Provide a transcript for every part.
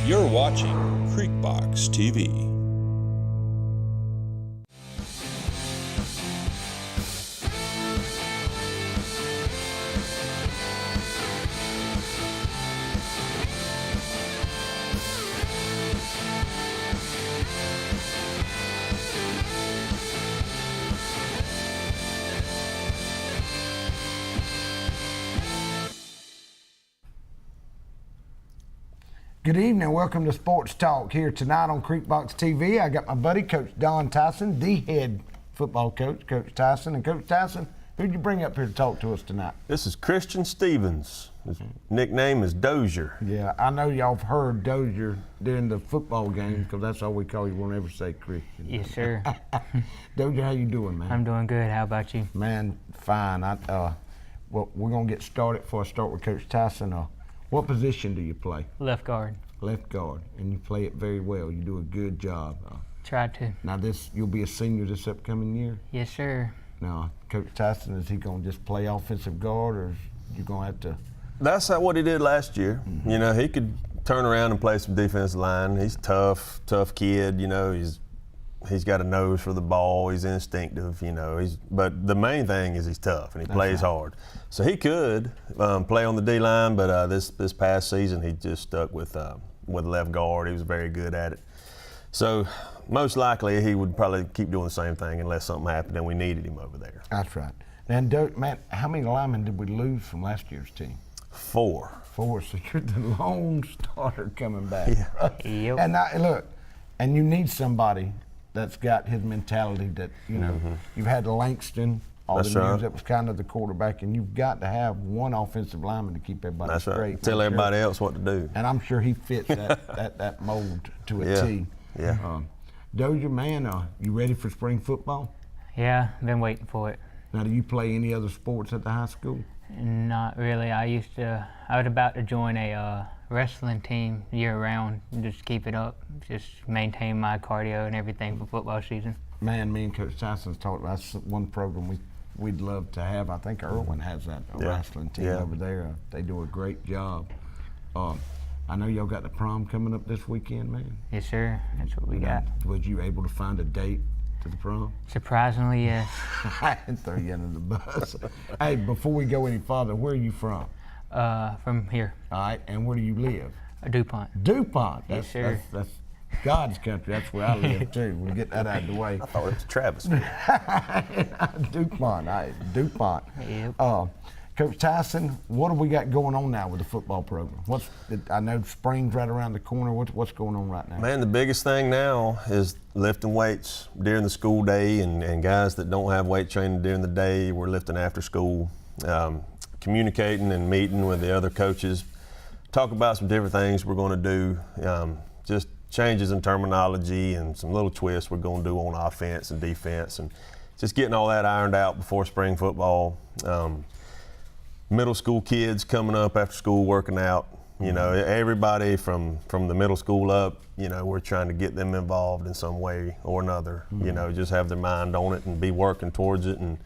You're watching Creekbox TV. Good evening, welcome to Sports Talk here tonight on Creekbox TV. I got my buddy, Coach Don Tison, the head football coach, Coach Tison. And Coach Tison, who'd you bring up here to talk to us tonight? This is Christian Stevens. His nickname is Dozier. Yeah, I know y'all have heard Dozier during the football games because that's all we call you. We'll never say Christian. Yes, sir. Dozier, how you doing, man? I'm doing good. How about you? Man, fine. Well, we're going to get started before I start with Coach Tison. What position do you play? Left guard. Left guard, and you play it very well. You do a good job. Tried to. Now you'll be a senior this upcoming year? Yes, sir. Now, Coach Tison, is he going to just play offensive guard, or you going to have to? That's not what he did last year. Mm-hmm. You know, he could turn around and play some defensive line. He's tough kid. You know, he's got a nose for the ball. He's instinctive. You know, but the main thing is he's tough and he plays hard. So he could play on the D line, but this past season he just stuck with left guard. He was very good at it. So most likely he would probably keep doing the same thing unless something happened and we needed him over there. That's right. And man, how many linemen did we lose from last year's team? 4. 4. So you're the lone starter coming back. Yeah. Right? Yep. And look, and you need somebody that's got his mentality that, you know, you've had Langston all the years that was kind of the quarterback, and you've got to have one offensive lineman to keep everybody straight. Right. Tell everybody else what to do. And I'm sure he fits that mold to a T. Yeah. Dozier, man, you ready for spring football? Yeah, been waiting for it. Now, do you play any other sports at the high school? Not really. I was about to join a wrestling team year-round, just keep it up, just maintain my cardio and everything for football season. Man, me and Coach Tison's talked about that's one program we'd love to have. I think Irwin has that wrestling team over there. They do a great job. I know y'all got the prom coming up this weekend, man. Yes, sir. That's what we got. Was you able to find a date to the prom? Surprisingly, yes. I didn't throw you under the bus. Hey, before we go any farther, where are you from? From here. All right, and where do you live? DuPont. DuPont. Yes, sir. That's God's country. That's where I live too. We'll get that out of the way. I thought it was Travis. DuPont. DuPont. Yep. Coach Tison, what have we got going on now with the football program? I know spring's right around the corner. What's going on right now? Man, the biggest thing now is lifting weights during the school day, and guys that don't have weight training during the day, we're lifting after school. Communicating and meeting with the other coaches, talk about some different things we're going to do, just changes in terminology and some little twists we're going to do on offense and defense, and just getting all that ironed out before spring football. Middle school kids coming up after school working out, you know, everybody from the middle school up, you know, we're trying to get them involved in some way or another, you know, just have their mind on it and be working towards it. And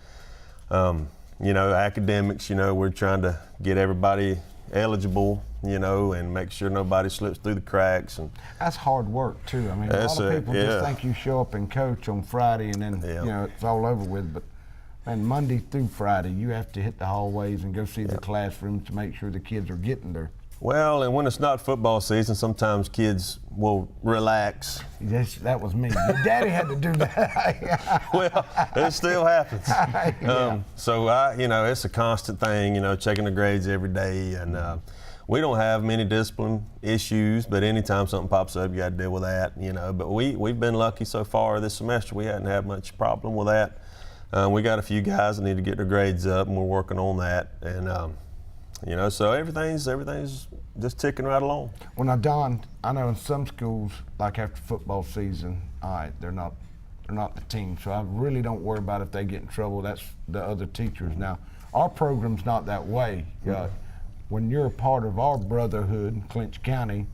you know, academics, you know, we're trying to get everybody eligible, you know, and make sure nobody slips through the cracks. And that's hard work too. I mean, a lot of people just think you show up and coach on Friday and then you know it's all over with. But man, Monday through Friday, you have to hit the hallways and go see the classrooms to make sure the kids are getting there. Well, and when it's not football season, sometimes kids will relax. Yes, that was me. Your daddy had to do that. Well, it still happens. So, you know, it's a constant thing, you know, checking the grades every day. And we don't have many discipline issues, but anytime something pops up, you got to deal with that, you know. But we've been lucky so far this semester. We hadn't had much problem with that. We got a few guys that need to get their grades up, and we're working on that. And, you know, so everything's just ticking right along. Well, now, Don, I know in some schools, like after football season, all right, they're not the team, so I really don't worry about if they get in trouble. That's the other teachers. Now, our program's not that way. When you're a part of our brotherhood in Clinch County,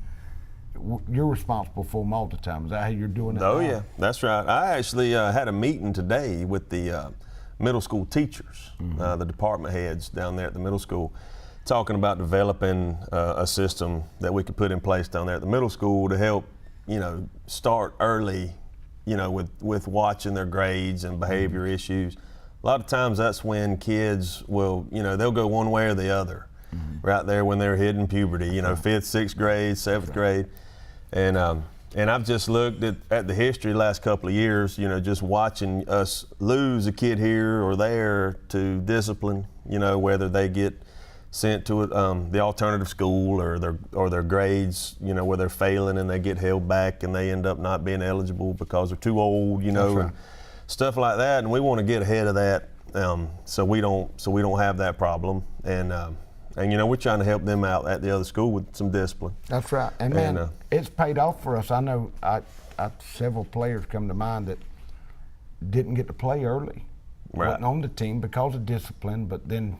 you're responsible for them all the time. Is that how you're doing it? Oh, yeah, that's right. I actually had a meeting today with the middle school teachers, the department heads down there at the middle school. talking about developing a system that we could put in place down there at the middle school to help, start early, with watching their grades and behavior issues. A lot of times that's when kids will, they'll go one way or the other, right there when they're hitting puberty, 5th, 6th grade, 7th grade. And I've just looked at the history the last couple of years, just watching us lose a kid here or there to discipline, whether they get sent to the alternative school or their grades, where they're failing and they get held back and they end up not being eligible because they're too old, right. and stuff like that. And we want to get ahead of that, so we don't have that problem. And we're trying to help them out at the other school with some discipline. That's right. And man, it's paid off for us. I know several players come to mind that didn't get to play early, right. wasn't on the team because of discipline, but then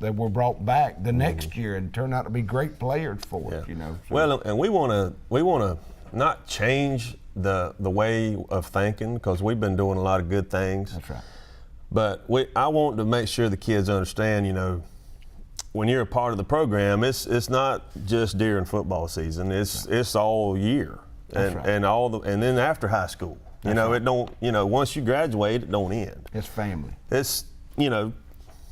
they were brought back the next year and turned out to be great players for us. So. Well, and we want to not change the way of thinking, because we've been doing a lot of good things. That's right. But I want to make sure the kids understand, when you're a part of the program, it's not just during football season. It's all year, and right. and then after high school. Right. It don't. Once you graduate, it don't end. It's family. It's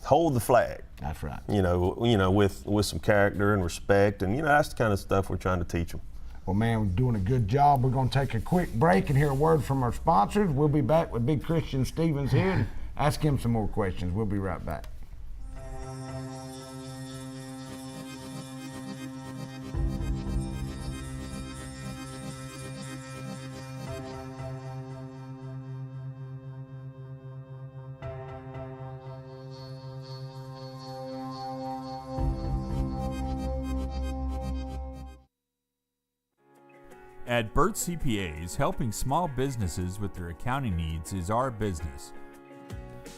hold the flag. That's right. With some character and respect, and that's the kind of stuff we're trying to teach them. Well, man, we're doing a good job. We're going to take a quick break and hear a word from our sponsors. We'll be back with Big Christian Stevens here and ask him some more questions. We'll be right back. At Burt CPAs, helping small businesses with their accounting needs is our business.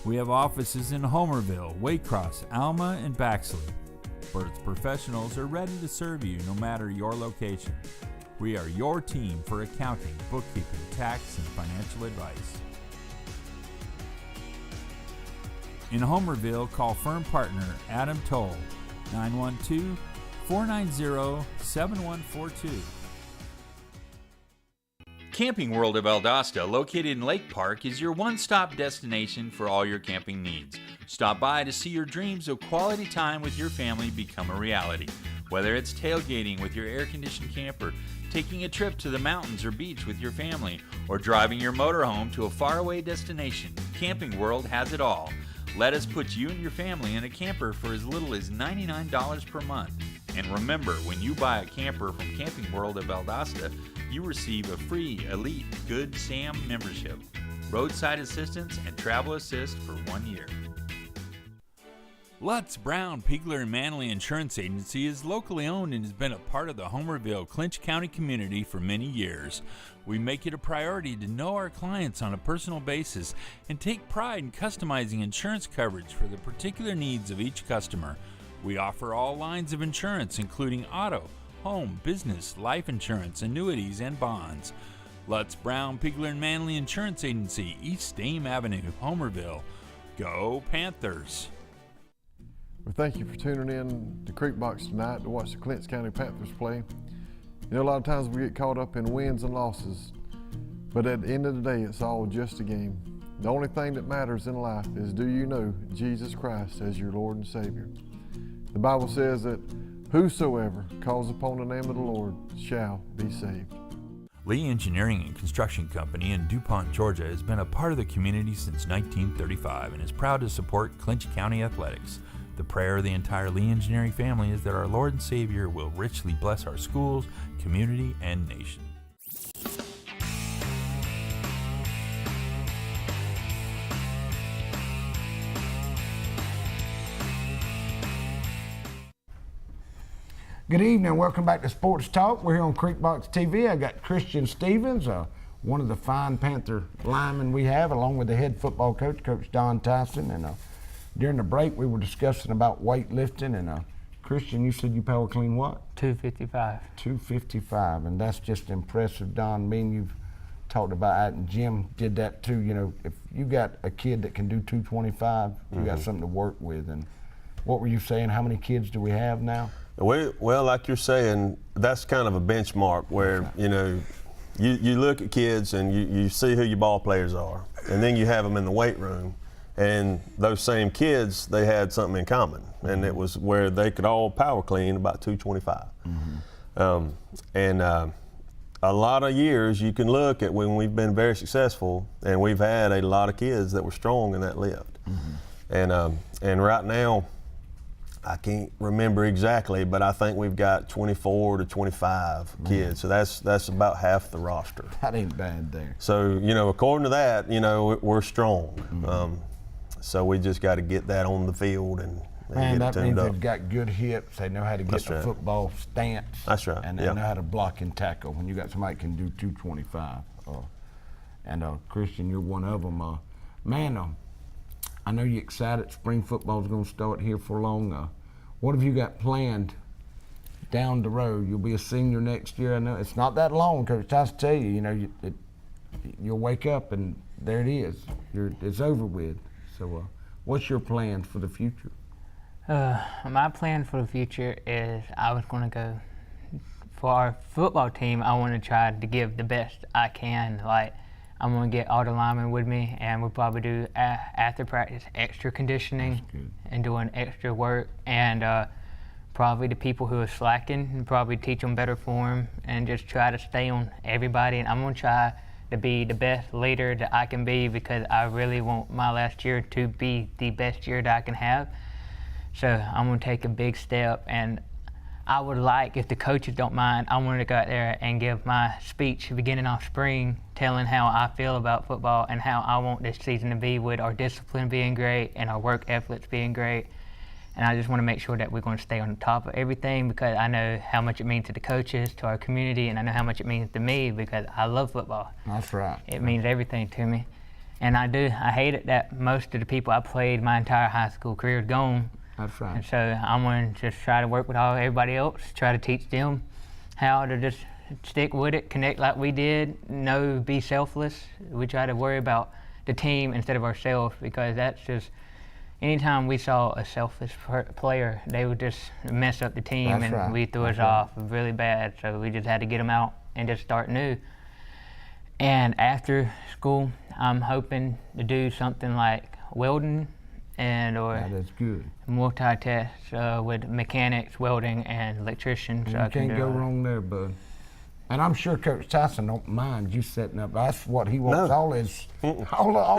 We have offices in Homerville, Waycross, Alma, and Baxley. Burt's professionals are ready to serve you no matter your location. We are your team for accounting, bookkeeping, tax, and financial advice. In Homerville, call firm partner Adam Toll, 912-490-7142. Camping World of Valdosta, located in Lake Park, is your one-stop destination for all your camping needs. Stop by to see your dreams of quality time with your family become a reality. Whether it's tailgating with your air-conditioned camper, taking a trip to the mountains or beach with your family, or driving your motorhome to a faraway destination, Camping World has it all. Let us put you and your family in a camper for as little as $99 per month. And remember, when you buy a camper from Camping World of Valdosta, you receive a free Elite Good Sam membership, roadside assistance, and travel assist for 1 year. LUTZ, Brown, Piegler, and Manley Insurance Agency is locally owned and has been a part of the Homerville, Clinch County community for many years. We make it a priority to know our clients on a personal basis and take pride in customizing insurance coverage for the particular needs of each customer. We offer all lines of insurance, including auto, home, business, life insurance, annuities, and bonds. LUTZ, Brown, Piegler, and Manley Insurance Agency, East Dame Avenue, Homerville. Go Panthers! Well, thank you for tuning in to Creek Box tonight to watch the Clinch County Panthers play. A lot of times we get caught up in wins and losses, but at the end of the day, it's all just a game. The only thing that matters in life is, do you know Jesus Christ as your Lord and Savior? The Bible says that whosoever calls upon the name of the Lord shall be saved. Lee Engineering and Construction Company in DuPont, Georgia has been a part of the community since 1935 and is proud to support Clinch County athletics. The prayer of the entire Lee Engineering family is that our Lord and Savior will richly bless our schools, community, and nation. Good evening, welcome back to Sports Talk. We're here on Creekbox TV. I got Christian Stevens, one of the fine Panther linemen we have, along with the head football coach, Coach Don Tison. And during the break, we were discussing about weightlifting. And Christian, you said you power clean what? 255. 255, and that's just impressive, Don. Me and you've talked about that, and Jim did that too. If you got a kid that can do 225, you got something to work with. And what were you saying? How many kids do we have now? Well, like you're saying, that's kind of a benchmark where, you know, you look at kids and you see who your ball players are, and then you have them in the weight room, and those same kids, they had something in common, and it was where they could all power clean about 225. A lot of years you can look at when we've been very successful, and we've had a lot of kids that were strong in that lift. And right now, I can't remember exactly, but I think we've got 24 to 25 kids. So that's about half the roster. That ain't bad there. So, you know, according to that, you know, we're strong. So we just got to get that on the field and Man, get that it means tuned up. they've got good hips. They know how to get the football stance. That's right. And they know how to block and tackle. When you got somebody that can do 225. Christian, you're one of them. I know you're excited. Spring football's going to start here for long. What have you got planned down the road? You'll be a senior next year. I know it's not that long, Coach Tison tell you. You know, you'll wake up and there it is. It's over with. So, what's your plan for the future? My plan for the future is I was going to go for our football team. I want to try to give the best I can. Like, I'm going to get all the linemen with me, and we'll probably do after practice extra conditioning and doing extra work, and probably the people who are slacking and probably teach them better form and just try to stay on everybody. And I'm going to try to be the best leader that I can be, because I really want my last year to be the best year that I can have. So I'm going to take a big step, and I would like, if the coaches don't mind, I want to go out there and give my speech beginning of spring, telling how I feel about football and how I want this season to be, with our discipline being great and our work ethics being great. And I just want to make sure that we're going to stay on top of everything, because I know how much it means to the coaches, to our community, and I know how much it means to me, because I love football. That's right. It means everything to me. And I hate it that most of the people I played my entire high school career is gone. That's right. And so I'm going to just try to work with everybody else, try to teach them how to just stick with it, connect like we did, be selfless. We try to worry about the team instead of ourselves, because that's just, anytime we saw a selfish player, they would just mess up the team. That's right. We threw us off really bad. So we just had to get them out and just start new. And after school, I'm hoping to do something like welding or that's good. multi-tests with mechanics, welding, and electricians. You can't go wrong there, bud. And I'm sure Coach Tison don't mind you setting up. That's what he wants. All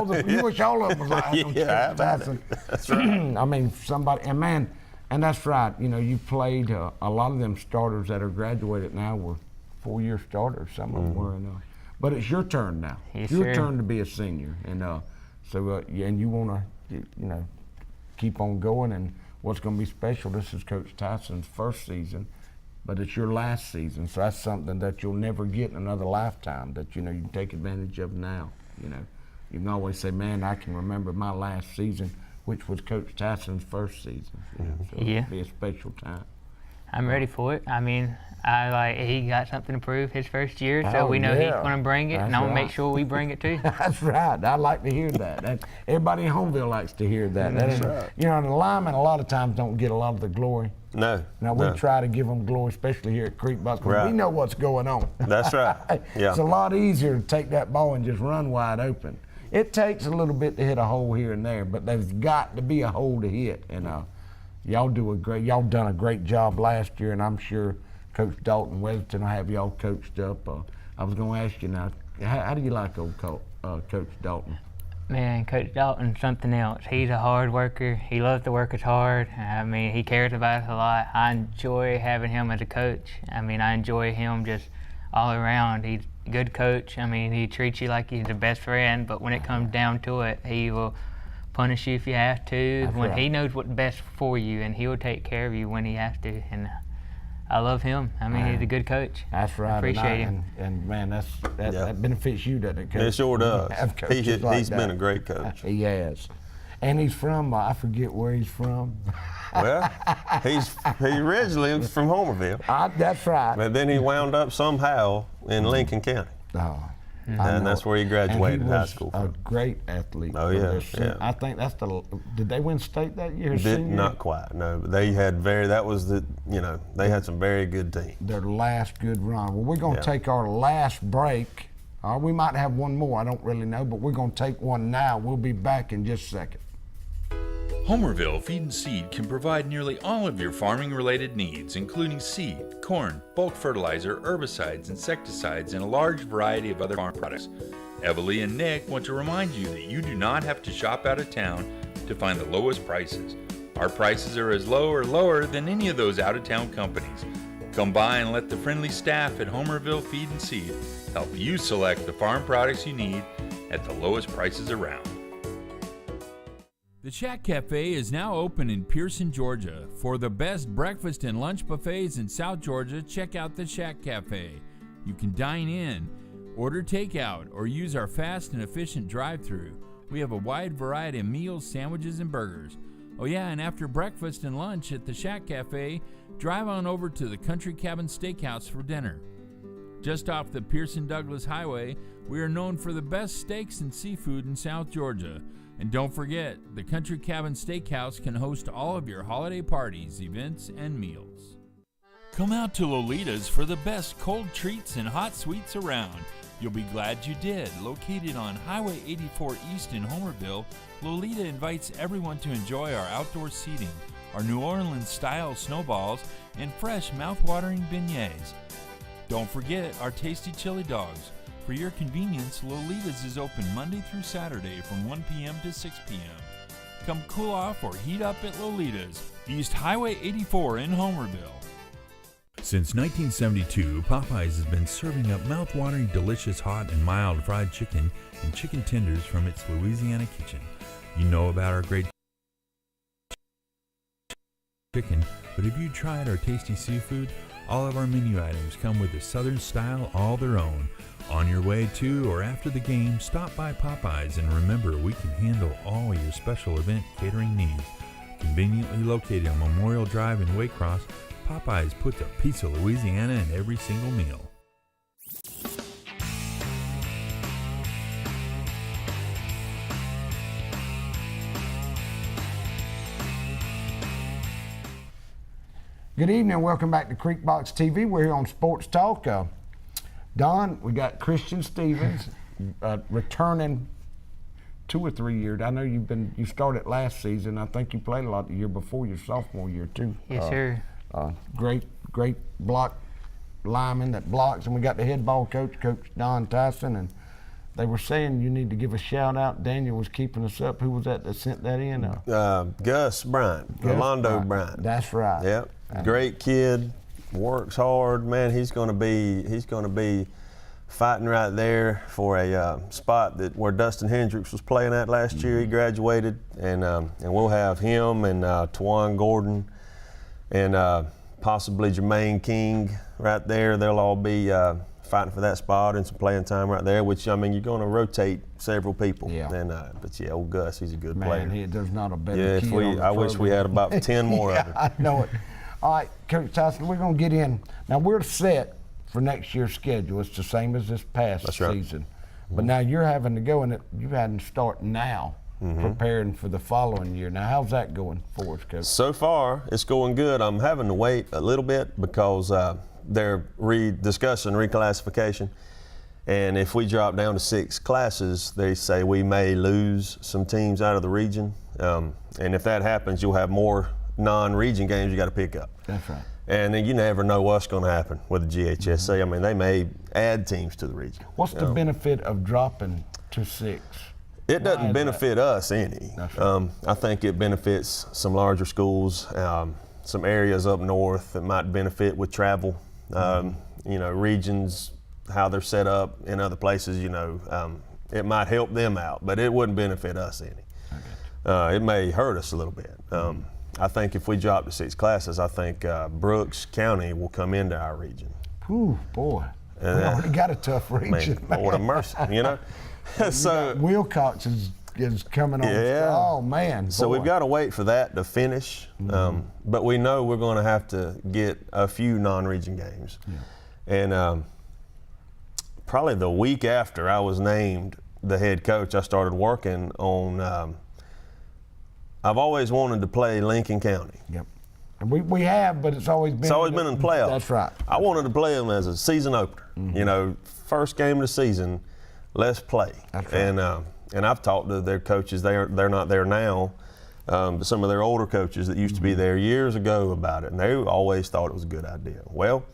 the you wish all of them was like Coach Tison. That's right. I mean, somebody, and that's right. You know, you played a lot of them starters that are graduated now were 4-year starters. Some of them were. But it's your turn now. Yes, your sir. turn to be a senior, and and you want to, keep on going. And what's going to be special? This is Coach Tison's first season, but it's your last season, so that's something that you'll never get in another lifetime. That you can take advantage of now. You can always say, "Man, I can remember my last season," which was Coach Tison's first season. So it'll be a special time. I'm ready for it. I mean, he got something to prove his first year, so we know he's going to bring it, and I'm going to make sure we bring it too. That's right. I like to hear that. Everybody in Homeville likes to hear that. That's right. The linemen a lot of times don't get a lot of the glory. No. Now, we try to give them glory, especially here at Creekbox, because we know what's going on. That's right. Yeah. It's a lot easier to take that ball and just run wide open. It takes a little bit to hit a hole here and there, but there's got to be a hole to hit. And y'all done a great job last year, and I'm sure Coach Dalton Weatherton will have y'all coached up. I was going to ask you now, how do you like old Coach Dalton? Man, Coach Dalton's something else. He's a hard worker. He loves to work as hard. I mean, he cares about us a lot. I enjoy having him as a coach. I mean, I enjoy him just all around. He's a good coach. I mean, he treats you like he's the best friend, but when it comes down to it, he will punish you if you have to. He knows what's best for you, and he will take care of you when he has to. And I love him. I mean, he's a good coach. That's right. I appreciate him. And man, that benefits you, doesn't it, Coach? It sure does. He's been a great coach. He has. And he's from, I forget where he's from. Well, he originally was from Homerville. That's right. But then he wound up somehow in Lincoln County. Oh. And that's where he graduated and he high was school a from. great athlete. Oh, for yeah, their yeah. I think that's did they win state that year? his senior year? Not quite, no. But they had they had some very good teams. Their last good run. Well, we're going to take our last break. We might have one more, I don't really know, but we're going to take one now. We'll be back in just a second. Homerville Feed and Seed can provide nearly all of your farming-related needs, including seed, corn, bulk fertilizer, herbicides, insecticides, and a large variety of other farm products. Evalie and Nick want to remind you that you do not have to shop out of town to find the lowest prices. Our prices are as low or lower than any of those out-of-town companies. Come by and let the friendly staff at Homerville Feed and Seed help you select the farm products you need at the lowest prices around. The Shack Cafe is now open in Pearson, Georgia. For the best breakfast and lunch buffets in South Georgia, check out the Shack Cafe. You can dine in, order takeout, or use our fast and efficient drive-thru. We have a wide variety of meals, sandwiches, and burgers. Oh yeah, and after breakfast and lunch at the Shack Cafe, drive on over to the Country Cabin Steakhouse for dinner. Just off the Pearson-Douglas Highway, we are known for the best steaks and seafood in South Georgia. And don't forget, the Country Cabin Steakhouse can host all of your holiday parties, events, and meals. Come out to Lolita's for the best cold treats and hot sweets around. You'll be glad you did. Located on Highway 84 East in Homerville, Lolita invites everyone to enjoy our outdoor seating, our New Orleans-style snowballs, and fresh, mouth-watering beignets. Don't forget our tasty chili dogs. For your convenience, Lolita's is open Monday through Saturday from 1 p.m. to 6 p.m. Come cool off or heat up at Lolita's, East Highway 84 in Homerville. Since 1972, Popeyes has been serving up mouth-watering, delicious, hot and mild fried chicken and chicken tenders from its Louisiana kitchen. You know about our great chicken, but have you tried our tasty seafood? All of our menu items come with a Southern style all their own. On your way to or after the game, stop by Popeyes and remember we can handle all your special event catering needs. Conveniently located on Memorial Drive in Waycross, Popeyes puts a piece of Louisiana in every single meal. Good evening, welcome back to Creekbox TV. We're here on Sports Talk. Don, we got Christian Stevens returning 2 or 3 years. I know you started last season. I think you played a lot the year before your sophomore year too. Yes, sir. Great block lineman that blocks, and we got the head ball coach, Coach Don Tison, and they were saying you need to give a shout out. Daniel was keeping us up. Who was that sent that in? Gus Bryant, Orlando Bryant. That's right. Yep, great kid. Works hard, man. He's going to be fighting right there for a spot where Dustin Hendricks was playing at last year. He graduated, and we'll have him and Twan Gordon and possibly Jermaine King right there. They'll all be fighting for that spot and some playing time right there. Which, I mean, you're going to rotate several people. Yeah. And but yeah, old Gus, he's a good player. There's not a better kid on the I wish we had about 10 more of them. I know it. All right, Coach Tyson, we're going to get in. Now, we're set for next year's schedule. It's the same as this past season. But now you're having to go, and you're having to start now preparing for the following year. Now, how's that going for us, Coach? So far, it's going good. I'm having to wait a little bit because they're discussing reclassification. And if we drop down to 6 classes, they say we may lose some teams out of the region. And if that happens, you'll have more non-region games you got to pick up. That's right. And then you never know what's going to happen with the GHSA. I mean, they may add teams to the region. What's the benefit of dropping to 6? It doesn't benefit us any. That's right. I think it benefits some larger schools, some areas up north that might benefit with travel. Regions, how they're set up in other places, it might help them out, but it wouldn't benefit us any. It may hurt us a little bit. I think if we drop to 6 classes, I think Brooks County will come into our region. Ooh, boy. We already got a tough region. Man, what a mercy, So Wilcox is coming on. Yeah. Oh, man. So we've got to wait for that to finish. But we know we're going to have to get a few non-region games. Yeah. And probably the week after I was named the head coach, I started working on, I've always wanted to play Lincoln County. Yep. And we have, but it's always been in the playoffs. That's right. I wanted to play them as a season opener. You know, first game of the season, let's play. That's right. And I've talked to their coaches. They're not there now, but some of their older coaches that used to be there years ago about it, and they always thought it was a good idea. Well,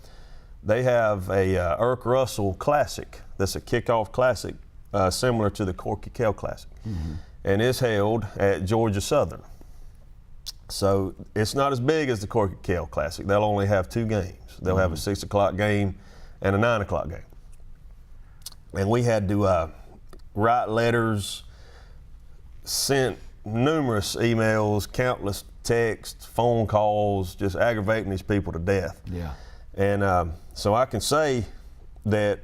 they have a Irk Russell Classic. That's a kickoff classic, similar to the Corky Kell Classic, and it's held at Georgia Southern. So it's not as big as the Corky Kell Classic. They'll only have 2 games. They'll have a 6 o'clock game and a 9 o'clock game. And we had to write letters, sent numerous emails, countless texts, phone calls, just aggravating these people to death. Yeah. And so I can say that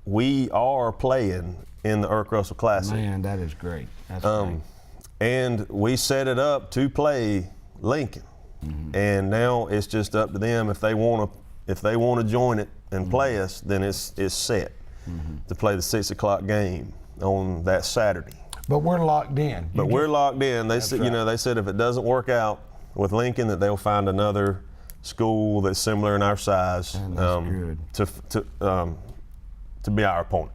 we are playing in the Irk Russell Classic. Man, that is great. That's great. And we set it up to play Lincoln, and now it's just up to them if they want to join it and play us. Then it's set to play the 6 o'clock game on that Saturday. But we're locked in. We're locked in. They said, right. They said if it doesn't work out with Lincoln, that they'll find another school that's similar in our size good. to be our opponent.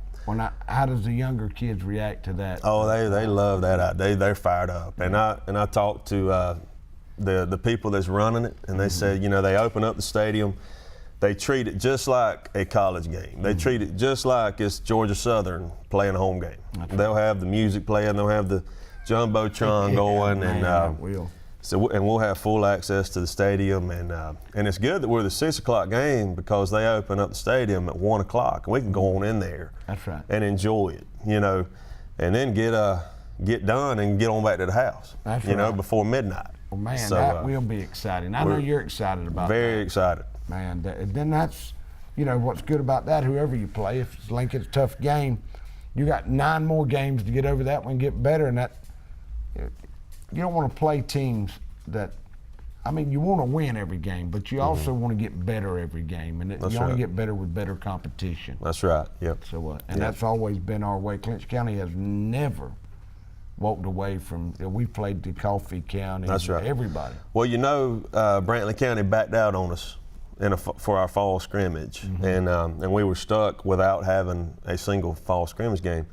How does the younger kids react to that? Oh, they love that. They're fired up. And I talked to the people that's running it, and they said, they open up the stadium, they treat it just like a college game. They treat it just like it's Georgia Southern playing a home game. They'll have the music playing, they'll have the Jumbotron going, and we'll have full access to the stadium, and it's good that we're the 6 o'clock game because they open up the stadium at 1 o'clock, and we can go on in there. That's right. And enjoy it, and then get done and get on back to the house. That's right. Before midnight. Well, man, that will be exciting. I know you're excited about that. Very excited. Man, then that's, what's good about that, whoever you play, if it's Lincoln's a tough game, you got 9 more games to get over that one and get better, and that, you don't want to play teams that, you want to win every game, but you also want to get better every game, and you only get better with better competition. That's right, yep. So, that's always been our way. Clinch County has never walked away from, we played the Coffee County, that's right. Everybody. Well, Brantley County backed out on us for our fall scrimmage, and we were stuck without having a single fall scrimmage game.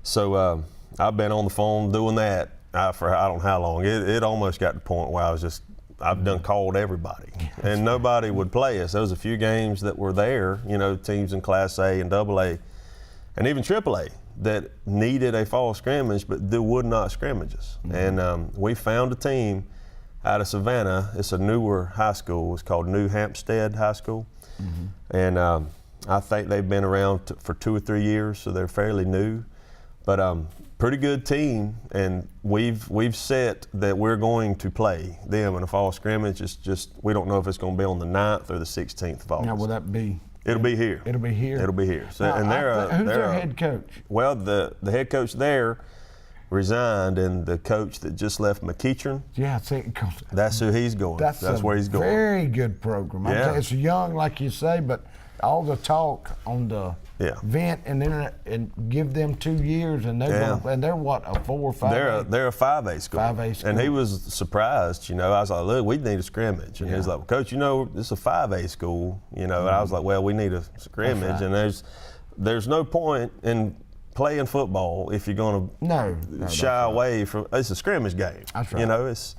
So I've been on the phone doing that for I don't know how long. It almost got to the point where I've done called everybody, and nobody would play us. There was a few games that were there, teams in Class A and AA, and even AAA that needed a fall scrimmage, but they would not scrimmage us. And we found a team out of Savannah. It's a newer high school. It's called New Hampstead High School, and I think they've been around for 2 or 3 years, so they're fairly new. But pretty good team, and we've set that we're going to play them in a fall scrimmage. It's just we don't know if it's going to be on the 9th or the 16th of August. Now, will that be? It'll be here. It'll be here. It'll be here. So, now, and who's their head coach? Well, the head coach there resigned, and the coach that just left McEachern. Yeah, that's who he's going. That's where he's going. Very good program. Yeah. It's young, like you say, but all the talk on the vent and then and give them 2 years, and they're what, a 4 or 5? They're a 5A school. 5A school. And he was surprised. I was like, look, we need a scrimmage, and he's like, well, Coach, this is a 5A school. And I was like, well, we need a scrimmage, and there's no point in playing football if you're going to shy away from. It's a scrimmage game. That's right.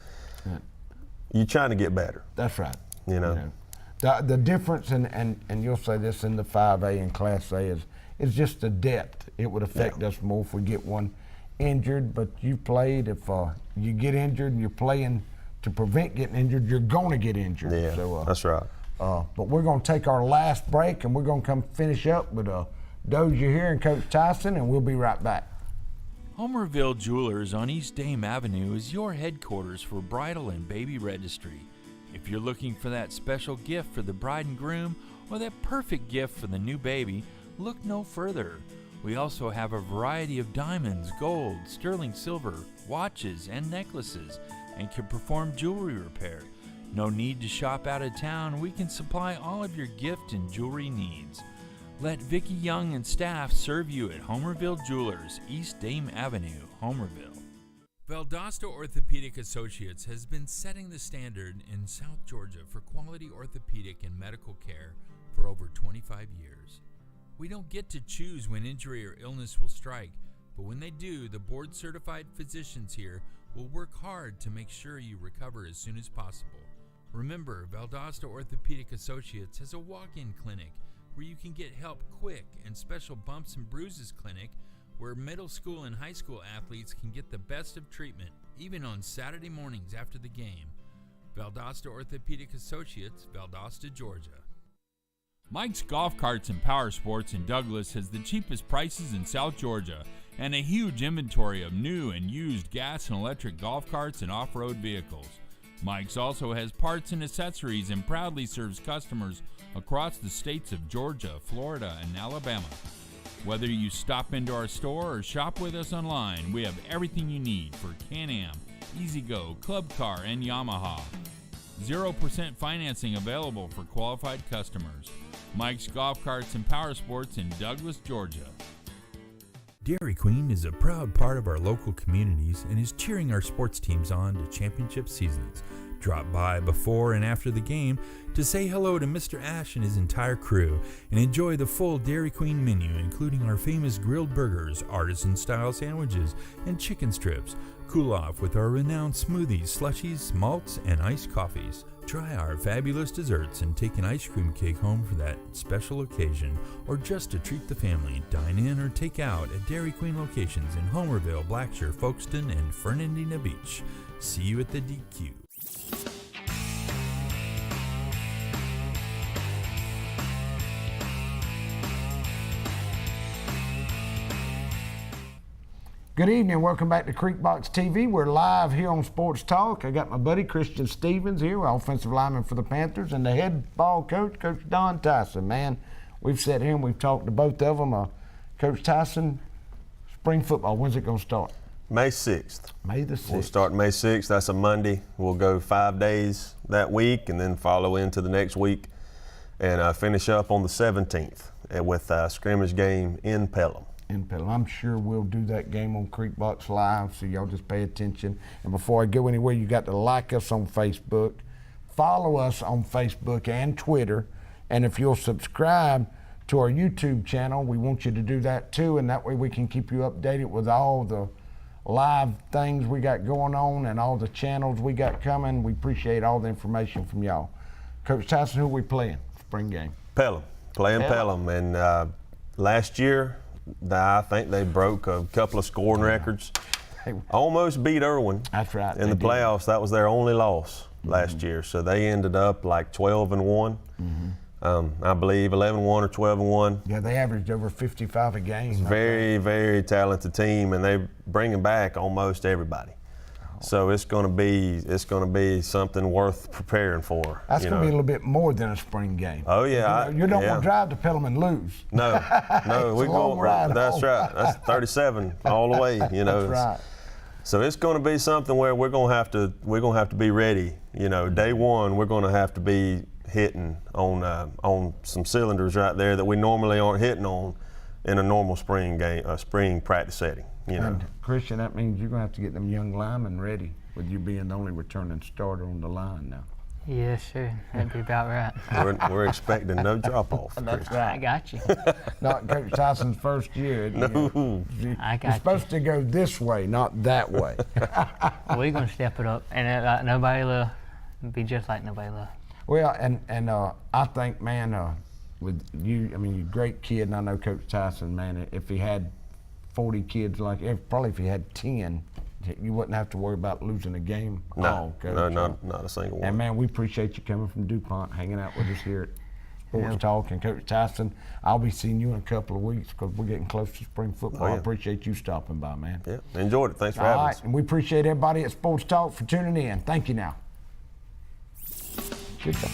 You're trying to get better. That's right. The difference, and you'll say this in the 5A and Class A, is just the depth. It would affect us more if we get one injured, but you played. If you get injured and you're playing to prevent getting injured, you're going to get injured. Yeah, so, that's right. But we're going to take our last break, and we're going to come finish up with Dozier here and Coach Tison, and we'll be right back. Homerville Jewelers on East Dame Avenue is your headquarters for bridal and baby registry. If you're looking for that special gift for the bride and groom or that perfect gift for the new baby, look no further. We also have a variety of diamonds, gold, sterling silver, watches, and necklaces, and can perform jewelry repair. No need to shop out of town. We can supply all of your gift and jewelry needs. Let Vicki Young and staff serve you at Homerville Jewelers, East Dame Avenue, Homerville. Valdosta Orthopedic Associates has been setting the standard in South Georgia for quality orthopedic and medical care for over 25 years. We don't get to choose when injury or illness will strike, but when they do, the board-certified physicians here will work hard to make sure you recover as soon as possible. Remember, Valdosta Orthopedic Associates has a walk-in clinic where you can get help quick, and special bumps and bruises clinic where middle school and high school athletes can get the best of treatment, even on Saturday mornings after the game. Valdosta Orthopedic Associates, Valdosta, Georgia. Mike's Golf Carts and Powersports in Douglas has the cheapest prices in South Georgia and a huge inventory of new and used gas and electric golf carts and off-road vehicles. Mike's also has parts and accessories and proudly serves customers across the states of Georgia, Florida, and Alabama. Whether you stop into our store or shop with us online, we have everything you need for Can-Am, EZGO, Club Car, and Yamaha. 0% financing available for qualified customers. Mike's Golf Carts and Powersports in Douglas, Georgia. Dairy Queen is a proud part of our local communities and is cheering our sports teams on to championship seasons. Drop by before and after the game to say hello to Mr. Ash and his entire crew and enjoy the full Dairy Queen menu, including our famous grilled burgers, artisan-style sandwiches, and chicken strips. Cool off with our renowned smoothies, slushies, malts, and iced coffees. Try our fabulous desserts and take an ice cream cake home for that special occasion, or just to treat the family. Dine in or take out at Dairy Queen locations in Homerville, Blackshear, Folkestone, and Fernandina Beach. See you at the DQ. Good evening, welcome back to Creekbox TV. We're live here on Sports Talk. I got my buddy Christian Stevens here, offensive lineman for the Panthers, and the head ball coach, Coach Don Tison. Man, we've sat here and we've talked to both of them. Coach Tison, spring football, when's it going to start? May 6th. May the 6th. We'll start May 6th. That's a Monday. We'll go 5 days that week and then follow into the next week and finish up on the 17th with a scrimmage game in Pelham. I'm sure we'll do that game on Creekbox Live, so y'all just pay attention. And before I go anywhere, you got to like us on Facebook, follow us on Facebook and Twitter, and if you'll subscribe to our YouTube channel, we want you to do that too, and that way we can keep you updated with all the live things we got going on and all the channels we got coming. We appreciate all the information from y'all. Coach Tison, who are we playing? Spring game. Pelham, playing Pelham. And last year, I think they broke a couple of scoring records. Almost beat Irwin. That's right. In the playoffs. That was their only loss last year. So they ended up like 12-1. I believe 11-1 or 12-1. Yeah, they averaged over 55 a game. Very, very talented team, and they're bringing back almost everybody. So it's going to be something worth preparing for. That's going to be a little bit more than a spring game. Oh yeah, you don't want to drive to Pelham and lose. No, we go. That's right. That's 37 all the way. You know. That's right. So it's going to be something where we're going to have to be ready. You know, day one we're going to have to be hitting on some cylinders right there that we normally aren't hitting on in a normal spring game, spring practice setting. You know. And Christian, that means you're going to have to get them young linemen ready with you being the only returning starter on the line now. Yes, sir. That'd be about right. We're expecting no drop-off. That's right. I got you. Not Coach Tison's first year. No. I got You're supposed to go this way, not that way. We're going to step it up, and nobody left. Be just like nobody left. Well, and I think, man, with you, I mean, you're a great kid, and I know Coach Tison, man, if he had 40 kids probably if he had 10, you wouldn't have to worry about losing a game. No, not a single one. And man, we appreciate you coming from DuPont, hanging out with us here at Sports Talk. And Coach Tison, I'll be seeing you in a couple of weeks because we're getting close to spring football. I appreciate you stopping by, man. Yeah, enjoyed it. Thanks for having us. And we appreciate everybody at Sports Talk for tuning in. Thank you now. Good job.